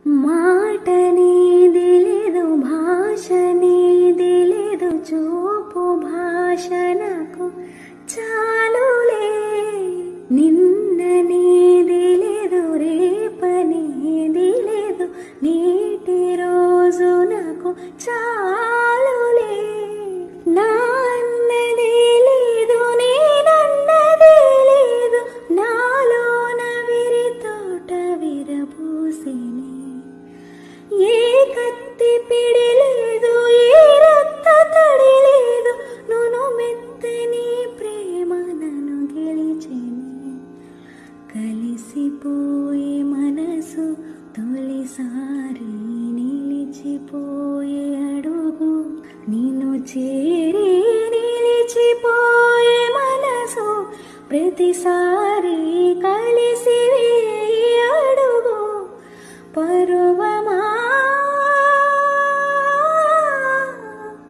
మాట నీది లేదు, భాష నీది లేదు, చూపు భాష నాకు చాలులే. నిన్న నీది లేదు, రేపనేది లేదు, నేటి రోజు నాకు చాలులే. నా అన్నదే లేదు, నేనన్నదే లేదు, నాలోన విరి తోట విరబూసిని. ఏ కత్తి పిడి లేదు, ఏ రక్త తడి లేదు, నును మెత్తని ప్రేమ నన్ను గెలిచెని. కలిసిపోయే మనసు తొలిసారి, నిలిచిపోయే అడుగు నిన్ను చేరి. నిలిచిపోయే మనసు ప్రతిసారి, కలిసి వేయి అడుగు. పరువమా